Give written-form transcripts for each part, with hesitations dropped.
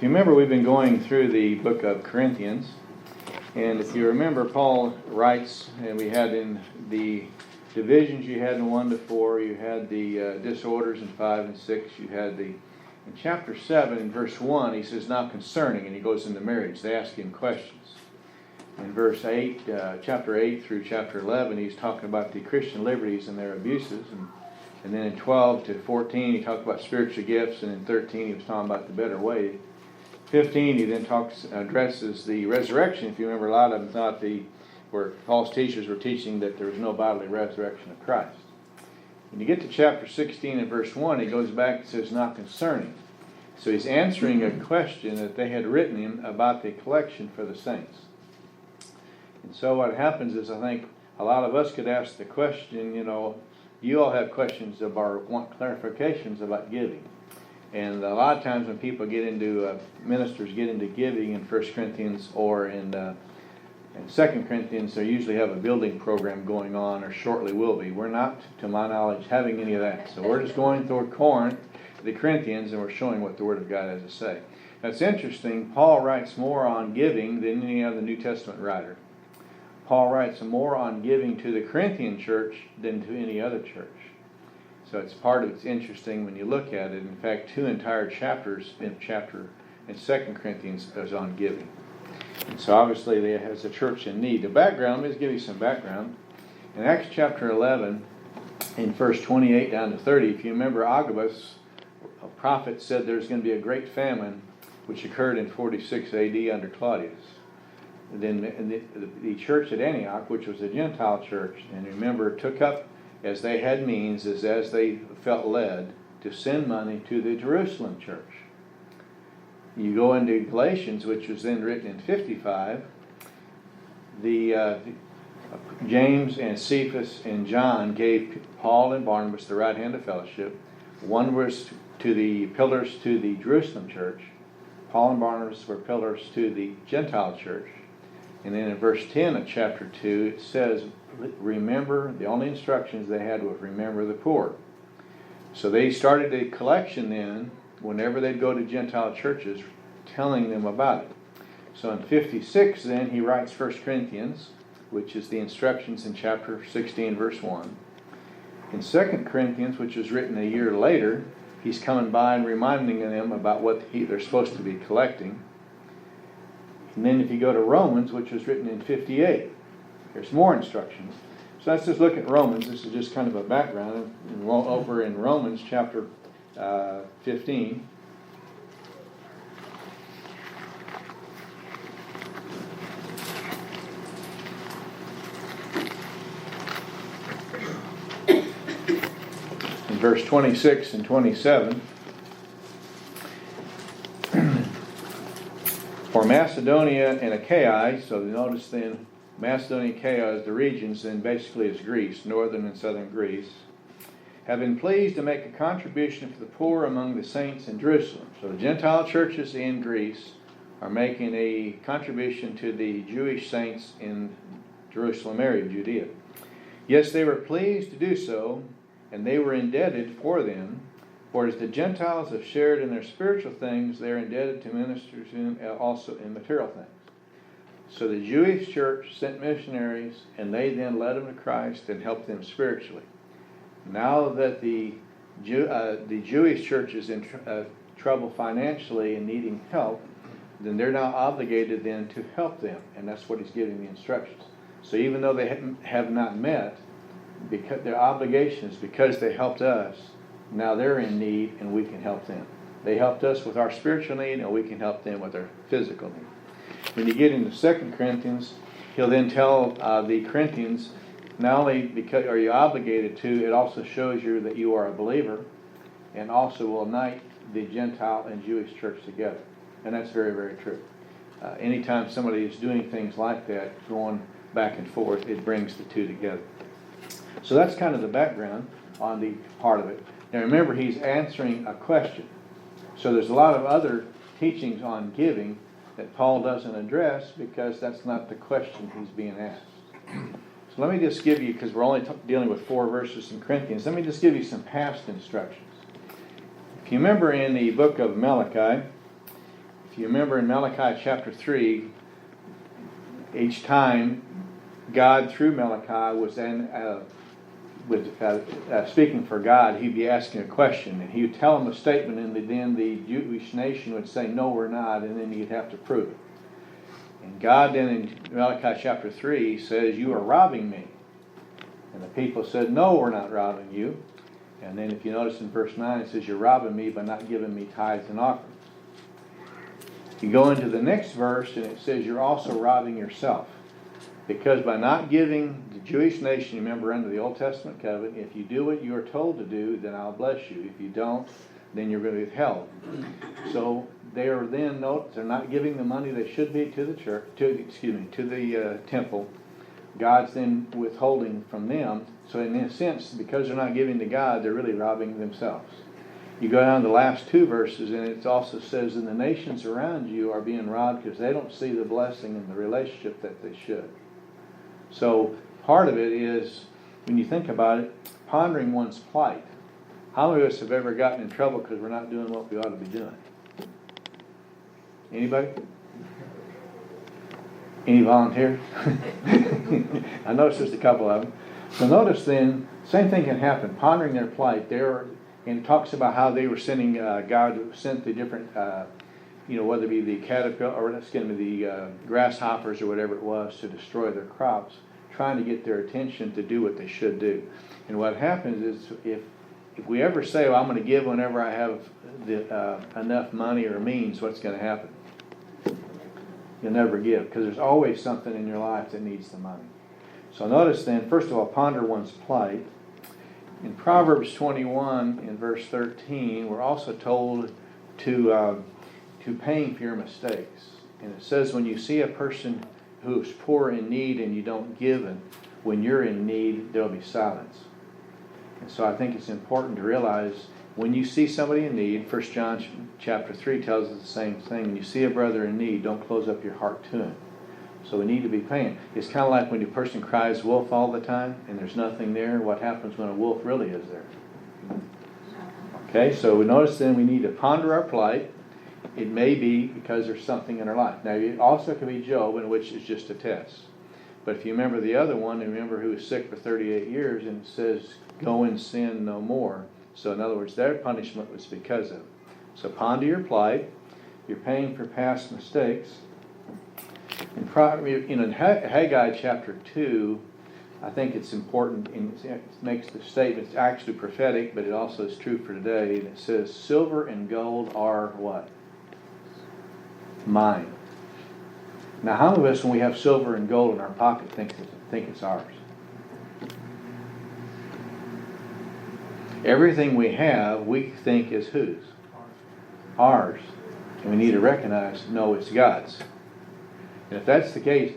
If you remember, we've been going through the book of Corinthians, and if you remember, Paul writes, and we had in the divisions you had in 1 to 4, you had the disorders in 5 and 6, you had the, in chapter 7, in verse 1, he says, now concerning, and he goes into marriage. They ask him questions. In verse 8, chapter 8 through chapter 11, he's talking about the Christian liberties and their abuses, and then in 12 to 14, he talked about spiritual gifts, and in 13, he was talking about the better way. 15, he then addresses the resurrection. If you remember, a lot of them thought where Paul's teachers were teaching that there was no bodily resurrection of Christ. When you get to chapter 16 and verse 1, he goes back and says, not concerning. So he's answering a question that they had written him about the collection for the saints. And so what happens is, I think a lot of us could ask the question, you all have questions about, want clarifications about giving. And a lot of times when people get into, ministers get into giving in 1 Corinthians or in 2 Corinthians, they usually have a building program going on, or shortly will be. We're not, to my knowledge, having any of that. So we're just going through Corinth, the Corinthians, and we're showing what the Word of God has to say. That's interesting. Paul writes more on giving than any other New Testament writer. Paul writes more on giving to the Corinthian church than to any other church. So it's interesting when you look at it. In fact, 2 entire chapters in 2 Corinthians is on giving. And so obviously there has a church in need. The background, let me just give you some background. In Acts chapter 11, in verse 28 down to 30, if you remember, Agabus, a prophet, said there's going to be a great famine which occurred in 46 AD under Claudius. And then the church at Antioch, which was a Gentile church, and remember, took up, as they had means, as they felt led, to send money to the Jerusalem church. You go into Galatians, which was then written in 55, James and Cephas and John gave Paul and Barnabas the right hand of fellowship. One was to the pillars to the Jerusalem church. Paul and Barnabas were pillars to the Gentile church. And then in verse 10 of chapter 2, it says, remember, the only instructions they had was remember the poor. So they started a collection then, whenever they'd go to Gentile churches, telling them about it. So in 56 then, he writes 1 Corinthians, which is the instructions in chapter 16, verse 1. In 2 Corinthians, which was written a year later, he's coming by and reminding them about what they're supposed to be collecting. And then if you go to Romans, which was written in 58, there's more instructions. So let's just look at Romans. This is just kind of a background. Over in Romans chapter 15. In verse 26 and 27. For Macedonia and Achaia, so notice then, Macedonia and Achaia is the regions, then basically is Greece, northern and southern Greece, have been pleased to make a contribution for the poor among the saints in Jerusalem. So the Gentile churches in Greece are making a contribution to the Jewish saints in Jerusalem area, Judea. Yes, they were pleased to do so, and they were indebted for them. For as the Gentiles have shared in their spiritual things, they are indebted to ministers also in material things. So the Jewish church sent missionaries, and they then led them to Christ and helped them spiritually. Now that the Jewish church is in trouble financially and needing help, then they're now obligated then to help them, and that's what he's giving the instructions. So even though they have not met, because their obligation is because they helped us, now they're in need and we can help them. They helped us with our spiritual need and we can help them with their physical need. When you get into 2 Corinthians, he'll then tell the Corinthians, not only because are you obligated to, it also shows you that you are a believer, and also will unite the Gentile and Jewish church together. And that's very, very true. Anytime somebody is doing things like that, going back and forth, it brings the two together. So that's kind of the background on the part of it. Now remember, he's answering a question. So there's a lot of other teachings on giving that Paul doesn't address because that's not the question he's being asked. So let me just give you, because we're only dealing with 4 verses in Corinthians, let me just give you some past instructions. If you remember in the book of Malachi, If you remember in Malachi chapter 3, each time God through Malachi was then speaking for God, he'd be asking a question, and he would tell him a statement, and then the Jewish nation would say, no, we're not, and then he'd have to prove it. And God then in Malachi chapter 3 says, you are robbing me. And the people said, no, we're not robbing you. And then if you notice in verse 9, it says, you're robbing me by not giving me tithes and offerings. You go into the next verse, and it says, you're also robbing yourself. Because by not giving the Jewish nation, remember under the Old Testament covenant, if you do what you are told to do, then I'll bless you. If you don't, then you're going to be withheld. So they are then, they're not giving the money they should be to the church, to the temple. God's then withholding from them. So in a sense, because they're not giving to God, they're really robbing themselves. You go down to the last two verses, and it also says, and the nations around you are being robbed because they don't see the blessing and the relationship that they should. So part of it is, when you think about it, pondering one's plight. How many of us have ever gotten in trouble because we're not doing what we ought to be doing? Anybody? Any volunteers? I noticed there's a couple of them. So notice then, same thing can happen. Pondering their plight. And it talks about how they were sending, God sent the different, whether it be the caterpillar, or the grasshoppers or whatever it was, to destroy their crops, trying to get their attention to do what they should do. And what happens is, if we ever say, well, I'm going to give whenever I have enough money or means, what's going to happen? You'll never give, because there's always something in your life that needs the money. So notice then, first of all, ponder one's plight. In Proverbs 21, in verse 13, we're also told to paying for your mistakes. And it says, when you see a person who's poor in need and you don't give it, when you're in need, there'll be silence. And so I think it's important to realize, when you see somebody in need, 1 John chapter 3 tells us the same thing. When you see a brother in need, don't close up your heart to him. So we need to be paying. It's kind of like when a person cries wolf all the time and there's nothing there. What happens when a wolf really is there? Okay, so we notice then we need to ponder our plight. It may be because there's something in our life. Now, it also could be Job, in which is just a test. But if you remember the other one, remember who was sick for 38 years, and it says, go and sin no more. So in other words, their punishment was because of it. So ponder your plight. You're paying for past mistakes. In Haggai chapter 2, I think it's important, it makes the statement, it's actually prophetic, but it also is true for today. And it says, silver and gold are what? Mine. Now, how many of us, when we have silver and gold in our pocket, think it's ours? Everything we have, we think is whose? Ours. And we need to recognize, no, it's God's. And if that's the case,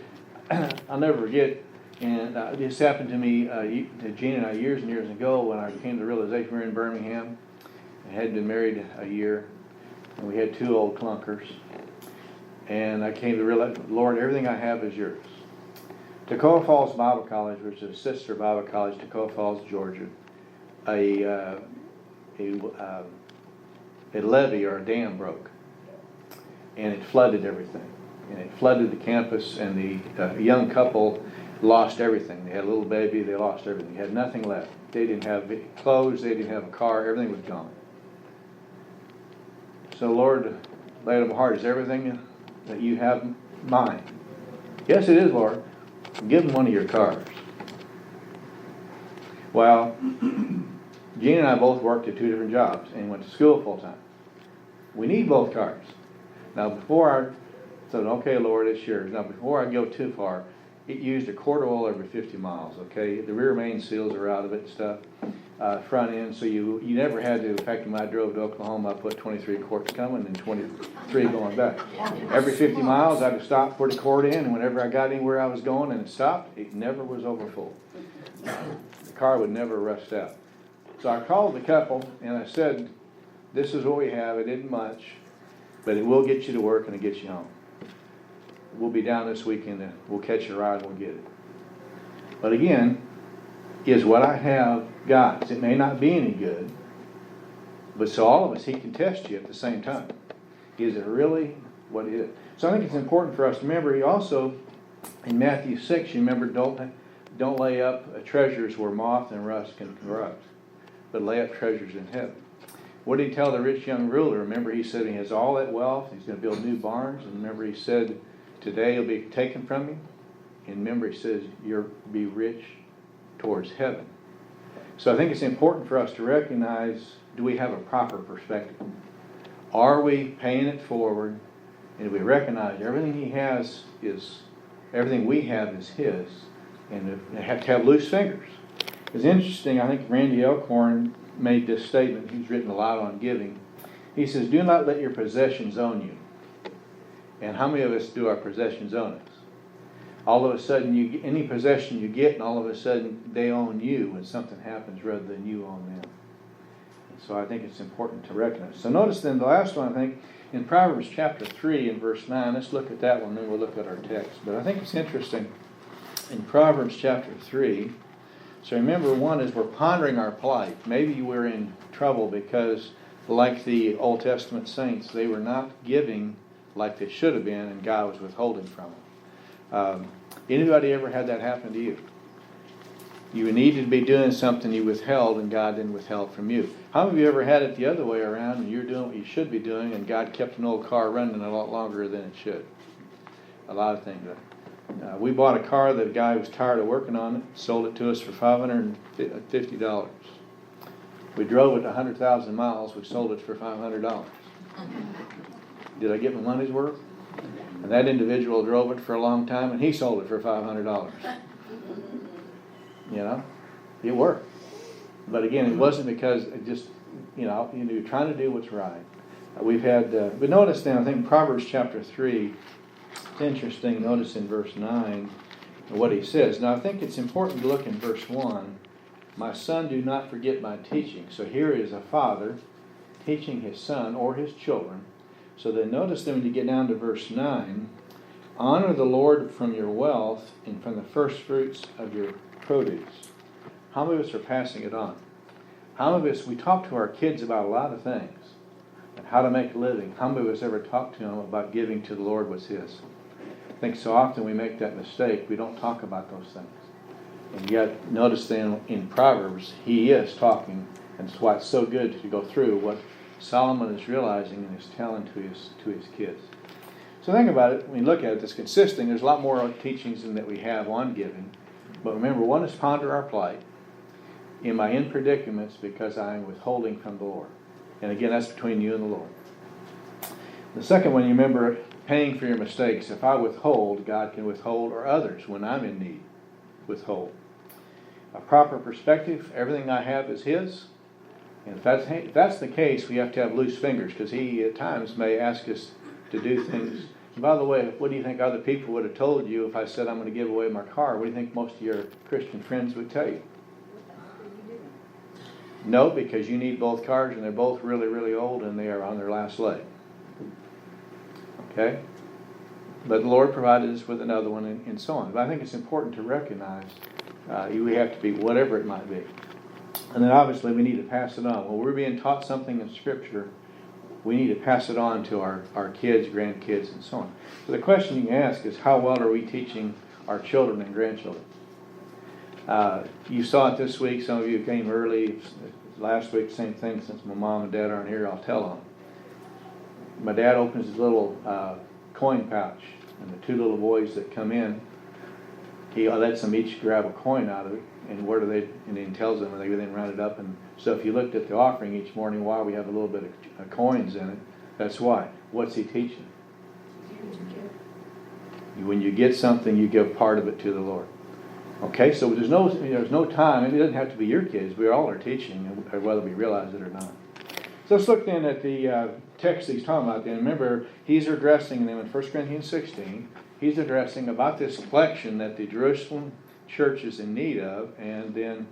I'll never forget, and this happened to me, to Gene and I, years and years ago, when I came to the realization we were in Birmingham. I had been married a year, and we had two old clunkers. And I came to realize, Lord, everything I have is yours. Toccoa Falls Bible College, which is a sister Bible college, Toccoa Falls, Georgia, a levee or a dam broke, and it flooded everything. And it flooded the campus, and the young couple lost everything. They had a little baby, they lost everything. They had nothing left. They didn't have clothes, they didn't have a car, everything was gone. So Lord, laid on my heart, is everything that you have mine? Yes, it is, Lord. Give them one of your cars. Well, Gene and I both worked at two different jobs and went to school full time. We need both cars. Now before I said, okay, Lord, it's yours. Now before I go too far, it used a quart of oil every 50 miles, okay? The rear main seals are out of it and stuff. Front end, so you never had to. In fact, when I drove to Oklahoma, I put 23 quarts coming and 23 going back. Every 50 miles, I would stop, put a quart in, and whenever I got anywhere I was going and it stopped, it never was over full. The car would never rust out. So I called the couple, and I said, this is what we have. It isn't much, but it will get you to work and it gets you home. We'll be down this weekend, and we'll catch a ride and we'll get it. But again, is what I have God's? It may not be any good, but so all of us, He can test you at the same time. Is it really what is. So I think it's important for us to remember. He also, in Matthew 6, you remember, don't lay up treasures where moth and rust can corrupt, but lay up treasures in heaven. What did he tell the rich young ruler? Remember, he said he has all that wealth. He's going to build new barns. And remember, he said, today it'll be taken from you. And remember, he says, you'll be rich towards heaven. So I think it's important for us to recognize, do we have a proper perspective? Are we paying it forward? And do we recognize everything he has is, everything we have is his? And we have to have loose fingers. It's interesting, I think Randy Elkhorn made this statement. He's written a lot on giving. He says, do not let your possessions own you. And how many of us do our possessions own us? All of a sudden, any possession you get, and all of a sudden they own you when something happens rather than you own them. And so I think it's important to recognize. So notice then the last one, I think, in Proverbs chapter 3 and verse 9. Let's look at that one, then we'll look at our text. But I think it's interesting. In Proverbs chapter 3, so remember, one is we're pondering our plight. Maybe we're in trouble because, like the Old Testament saints, they were not giving like they should have been, and God was withholding from them. Anybody ever had that happen to you? You needed to be doing something you withheld, and God didn't withhold from you. How many of you ever had it the other way around, and you're doing what you should be doing, and God kept an old car running a lot longer than it should? A lot of things. We bought a car that a guy was tired of working on it, sold it to us for $550. We drove it 100,000 miles, we sold it for $500. Did I get my money's worth? And that individual drove it for a long time, and he sold it for $500. You know, it worked. But again, it wasn't because it just, you're trying to do what's right. We've had, but notice now, I think Proverbs chapter 3, it's interesting, notice in verse 9 what he says. Now I think it's important to look in verse 1. My son, do not forget my teaching. So here is a father teaching his son or his children. So then notice then when you get down to verse 9, honor the Lord from your wealth and from the first fruits of your produce. How many of us are passing it on? How many of us, we talk to our kids about a lot of things and how to make a living. How many of us ever talk to them about giving to the Lord what's his? I think so often we make that mistake. We don't talk about those things. And yet, notice then in Proverbs, he is talking, and that's why it's so good to go through what Solomon is realizing and is telling to his kids. So think about it. When you look at it, it's consistent. There's a lot more teachings than that we have on giving. But remember, one is ponder our plight. Am I in predicaments because I am withholding from the Lord? And again, that's between you and the Lord. The second one, you remember paying for your mistakes. If I withhold, God can withhold, or others, when I'm in need, withhold. A proper perspective, everything I have is his. And if that's the case, we have to have loose fingers, because he at times may ask us to do things. And by the way, what do you think other people would have told you if I said I'm going to give away my car? What do you think most of your Christian friends would tell you? No, because you need both cars, and they're both really, really old, and they are on their last leg. Okay? But the Lord provided us with another one, and so on. But I think it's important to recognize we have to be whatever it might be. And then obviously we need to pass it on. When we're being taught something in Scripture, we need to pass it on to our kids, grandkids, and so on. So the question you can ask is, how well are we teaching our children and grandchildren? You saw it this week. Some of you came early. Last week, same thing. Since my mom and dad aren't here, I'll tell them. My dad opens his little coin pouch, and the two little boys that come in, he lets them each grab a coin out of it, and where do they? And then tells them, and they then round it up. And so, if you looked at the offering each morning, why we have a little bit of coins in it, that's why. What's he teaching? When you get something, you give part of it to the Lord. Okay, so there's no time, and it doesn't have to be your kids. We all are teaching, whether we realize it or not. So let's look then at the text he's talking about. Then remember, he's addressing them in 1 Corinthians 16. He's addressing about this collection that the Jerusalem church is in need of, and then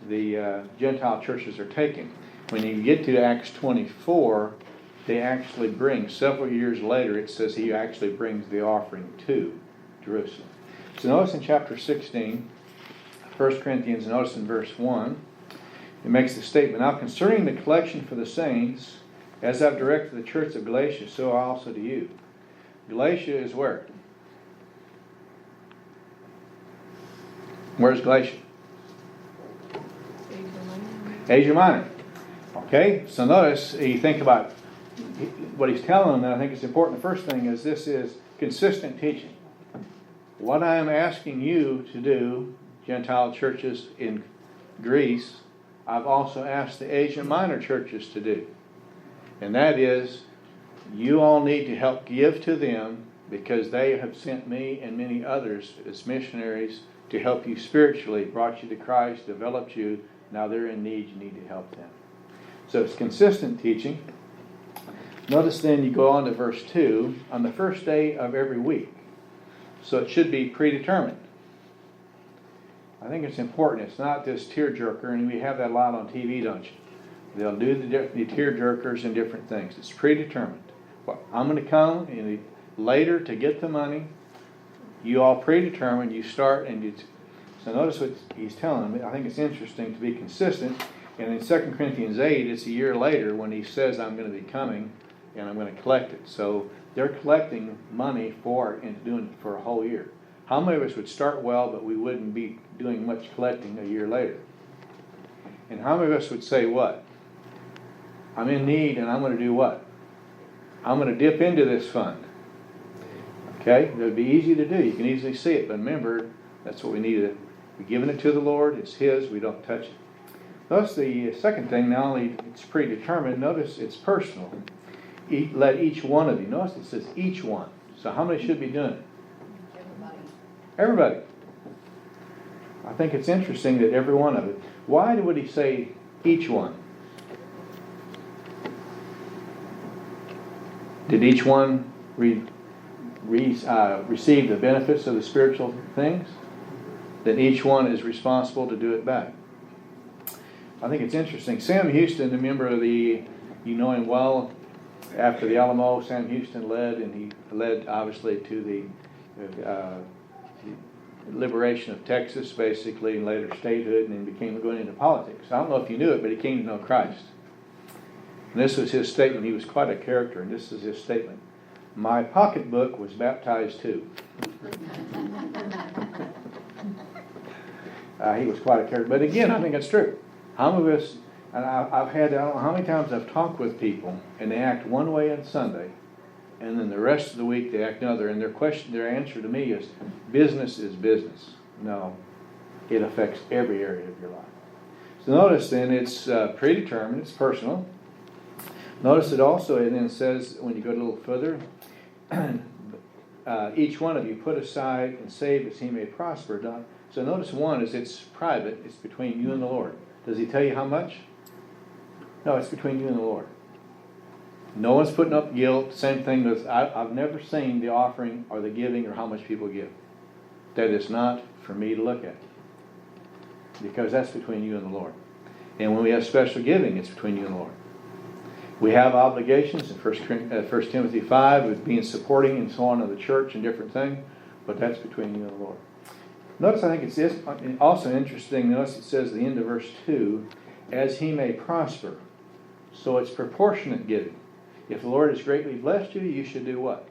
the Gentile churches are taking. When you get to Acts 24, they actually bring, several years later, it says he actually brings the offering to Jerusalem. So notice in chapter 16, 1 Corinthians, notice in verse 1, it makes the statement, now concerning the collection for the saints, as I've directed the church of Galatia, so also to you. Galatia is where? Where's Galatia? Asia Minor. Okay, so notice, you think about what he's telling them, and I think it's important. The first thing is this is consistent teaching. What I am asking you to do, Gentile churches in Greece, I've also asked the Asia Minor churches to do. And that is, you all need to help give to them because they have sent me and many others as missionaries to help you spiritually, brought you to Christ, developed you. Now they're in need, you need to help them. So it's consistent teaching. Notice then you go on to verse 2, on the first day of every week. So it should be predetermined. I think it's important. It's not this tearjerker, and we have that a lot on TV, don't you? They'll do the tearjerkers and different things. It's predetermined. Well, I'm going to come later to get the money. You all predetermined. You start and you. So notice what he's telling them. I think it's interesting to be consistent. And in 2 Corinthians 8, it's a year later when he says, I'm going to be coming and I'm going to collect it. So they're collecting money and doing it for a whole year. How many of us would start well, but we wouldn't be doing much collecting a year later? And how many of us would say what? I'm in need and I'm going to do what? I'm going to dip into this fund. Okay? It would be easy to do. You can easily see it. But remember, that's what we need to. We're giving it to the Lord. It's His. We don't touch it. Notice the second thing, not only it's predetermined, notice it's personal. Let each one of you. Notice it says each one. So how many should be doing it? Everybody. I think it's interesting that every one of it. Why would he say each one? Did each one receive the benefits of the spiritual things? Then each one is responsible to do it back. I think it's interesting. Sam Houston, a member of you know him well, after the Alamo, Sam Houston led, and he led obviously to the liberation of Texas, basically, and later statehood, and then became going into politics. I don't know if you knew it, but he came to know Christ. And this was his statement. He was quite a character, and this is his statement. My pocketbook was baptized too. He was quite a character. But again, I think it's true. How many of us, and I've had, I don't know how many times I've talked with people, and they act one way on Sunday, and then the rest of the week they act another, and their answer to me is, business is business. No, it affects every area of your life. So notice then, it's predetermined, it's personal. Notice it also, and then it says, when you go a little further, each one of you put aside and save as he may prosper. So notice one is it's private, it's between you and the Lord. Does he tell you how much? No, it's between you and the Lord. No one's putting up guilt. Same thing with, I've never seen the offering or the giving or how much people give. That is not for me to look at. Because that's between you and the Lord. And when we have special giving, it's between you and the Lord. We have obligations in 1 Timothy 5 with being supporting and so on of the church and different things, but that's between you and the Lord. Notice, I think it's also interesting, notice it says at the end of verse 2, as he may prosper. So it's proportionate giving. If the Lord has greatly blessed you, you should do what?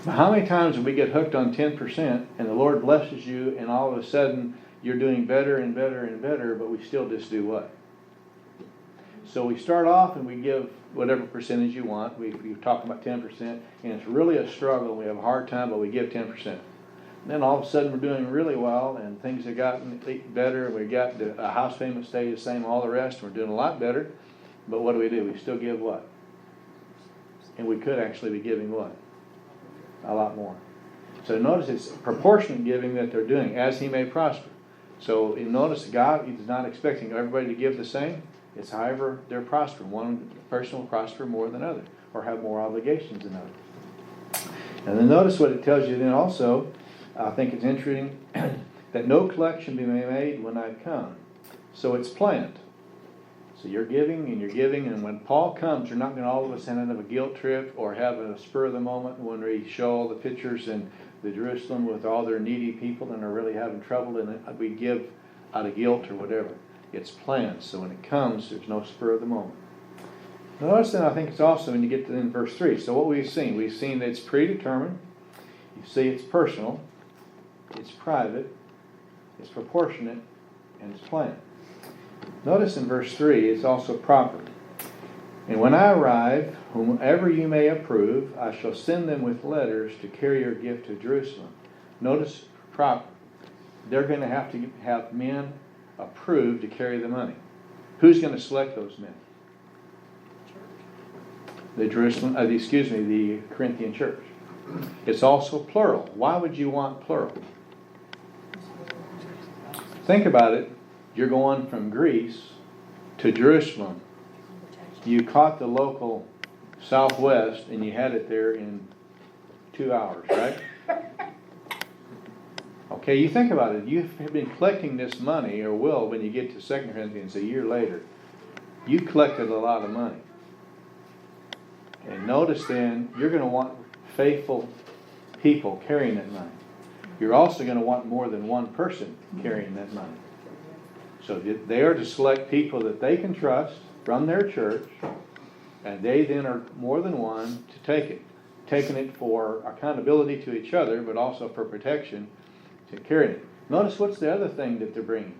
Now, how many times do we get hooked on 10% and the Lord blesses you and all of a sudden you're doing better and better and better, but we still just do what? So we start off and we give whatever percentage you want. We talk about 10%, and it's really a struggle. We have a hard time, but we give 10%. And then all of a sudden we're doing really well, and things have gotten better. We got the house payment stayed the same, all the rest. We're doing a lot better. But what do? We still give what? And we could actually be giving what? A lot more. So notice it's proportionate giving that they're doing, as he may prosper. So you notice God is not expecting everybody to give the same. It's however they're prospering. One person will prosper more than others, or have more obligations than others. And then notice what it tells you then also. I think it's interesting that no collection be made when I come. So it's planned. So you're giving, and when Paul comes, you're not going to all of a sudden have a guilt trip or have a spur of the moment when we show all the pictures in the Jerusalem with all their needy people and are really having trouble, and we give out of guilt or whatever. It's planned, so when it comes, there's no spur of the moment. Notice then, I think it's also when you get to in verse 3. So what we've seen that it's predetermined. You see it's personal, it's private, it's proportionate, and it's planned. Notice in verse 3, it's also proper. And when I arrive, whomever you may approve, I shall send them with letters to carry your gift to Jerusalem. Notice proper. They're going to have men approved to carry the money. Who's going to select those men? The Corinthian church. It's also plural. Why would you want plural? Think about it. You're going from Greece to Jerusalem. You caught the local Southwest and you had it there in 2 hours, right? Okay, you think about it. You have been collecting this money, or will when you get to 2 Corinthians a year later. You collected a lot of money. And notice then, you're going to want faithful people carrying that money. You're also going to want more than one person carrying that money. So they are to select people that they can trust from their church, and they then are more than one to take it. Taking it for accountability to each other, but also for protection to carry it. Notice what's the other thing that they're bringing?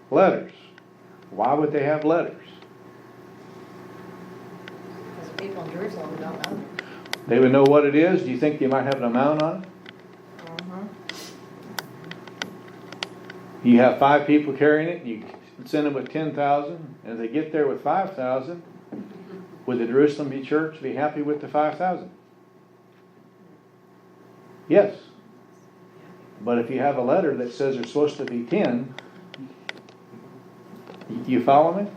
Letters. Why would they have letters? Because people in Jerusalem don't know. They would know what it is. Do you think they might have an amount on it? You have 5 people carrying it, you send them with 10,000, and if they get there with 5,000, would the Jerusalem church be happy with the 5,000? Yes. But if you have a letter that says there's supposed to be 10, you follow me?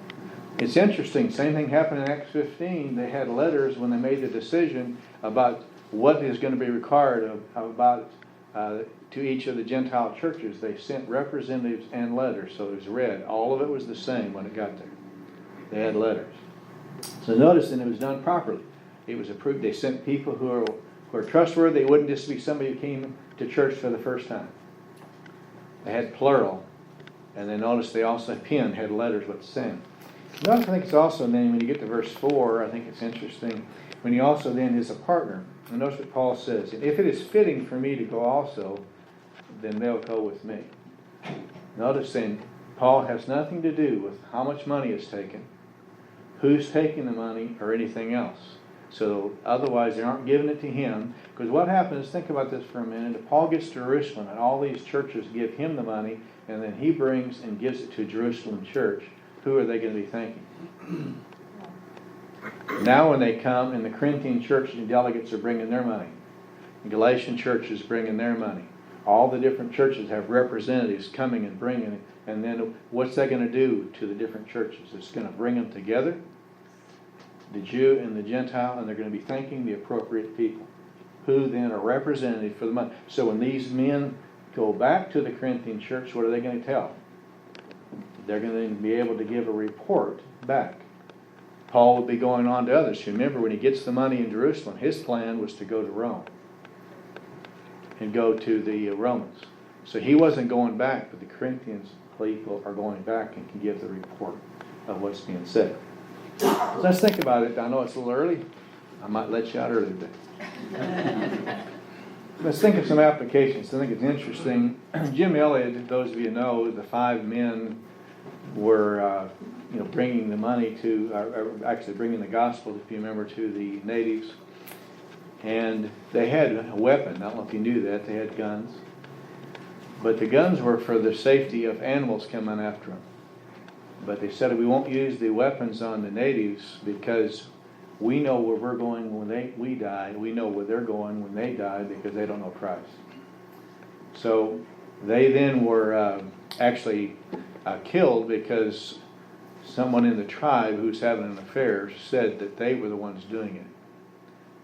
It's interesting. Same thing happened in Acts 15. They had letters when they made the decision about what is going to be required to each of the Gentile churches. They sent representatives and letters, so it was read. All of it was the same when it got there. They had letters. So notice that it was done properly. It was approved. They sent people who are trustworthy. It wouldn't just be somebody who came to church for the first time. They had plural. And then notice they also had letters with send. Notice I think it's also then when you get to verse 4, I think it's interesting. When he also then is a partner. And notice what Paul says. And if it is fitting for me to go also, then they'll go with me. Notice then, Paul has nothing to do with how much money is taken, who's taking the money, or anything else. So otherwise they aren't giving it to him. Because what happens, think about this for a minute. If Paul gets to Jerusalem and all these churches give him the money, and then he brings and gives it to Jerusalem church, who are they going to be thanking? Now when they come, and the Corinthian church and delegates are bringing their money. The Galatian church is bringing their money. All the different churches have representatives coming and bringing it. And then what's that going to do to the different churches? It's going to bring them together, the Jew and the Gentile, and they're going to be thanking the appropriate people, who then are representative for the money. So when these men go back to the Corinthian church, what are they going to tell? They're going to be able to give a report back. Paul will be going on to others. Remember, when he gets the money in Jerusalem, his plan was to go to Rome and go to the Romans. So he wasn't going back, but the Corinthians people are going back and can give the report of what's being said. So let's think about it. I know it's a little early. I might let you out early today. Let's think of some applications. I think it's interesting. Jim Elliot, those of you know, the 5 men were bringing the money to, actually bringing the gospel, if you remember, to the natives. And they had a weapon. I don't know if you knew that. They had guns. But the guns were for the safety of animals coming after them. But they said we won't use the weapons on the natives because we know where we're going when we die. We know where they're going when they die because they don't know Christ. So they then were actually killed because someone in the tribe who's having an affair said that they were the ones doing it.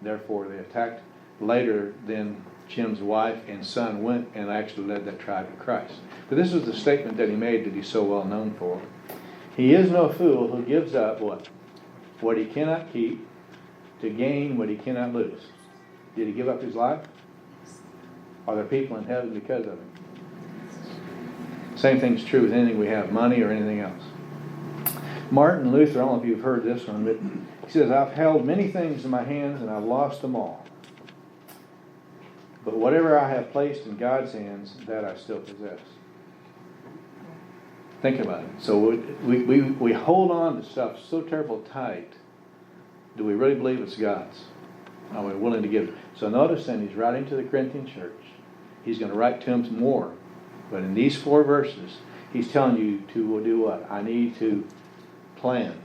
Therefore, they attacked. Later, then Jim's wife and son went and actually led that tribe to Christ. But this is the statement that he made that he's so well known for. He is no fool who gives up what? What he cannot keep to gain what he cannot lose. Did he give up his life? Are there people in heaven because of it? Same thing's true with anything we have, money or anything else. Martin Luther, I don't know if you've heard this one, but he says, I've held many things in my hands and I've lost them all. But whatever I have placed in God's hands, that I still possess. Think about it. So we hold on to stuff so terrible tight. Do we really believe it's God's? Are we willing to give it? So notice then he's writing to the Corinthian church. He's going to write to them some more. But in these 4 verses, he's telling you to do what? I need to plan.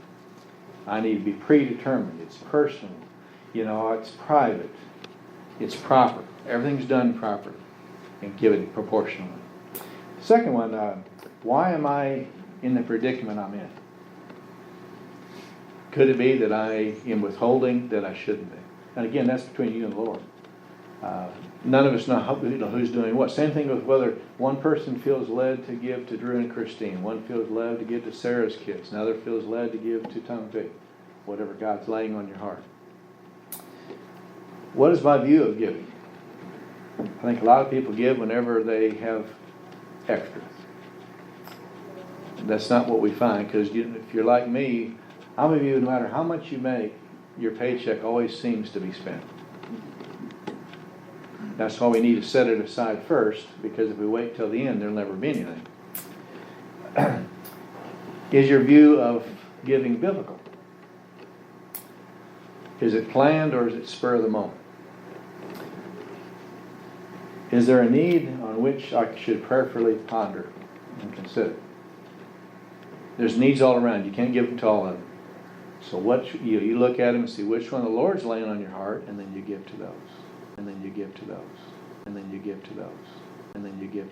I need to be predetermined. It's personal. It's private. It's proper. Everything's done properly and given proportionally. Second one, why am I in the predicament I'm in? Could it be that I am withholding that I shouldn't be? And again, that's between you and the Lord. None of us know who's doing what. Same thing with whether one person feels led to give to Drew and Christine, one feels led to give to Sarah's kids, another feels led to give to Tom Vic, whatever God's laying on your heart. What is my view of giving? I think a lot of people give whenever they have extra. That's not what we find, because if you're like me, I'm of you, no matter how much you make, your paycheck always seems to be spent. That's why we need to set it aside first, because if we wait till the end, there'll never be anything. Is your view of giving biblical? Is it planned or is it spur of the moment? Is there a need on which I should prayerfully ponder and consider? There's needs all around. You can't give them to all of them. So you look at them and see which one the Lord's laying on your heart, and then you give to those. And then you give to those. And then you give to those. And then you give to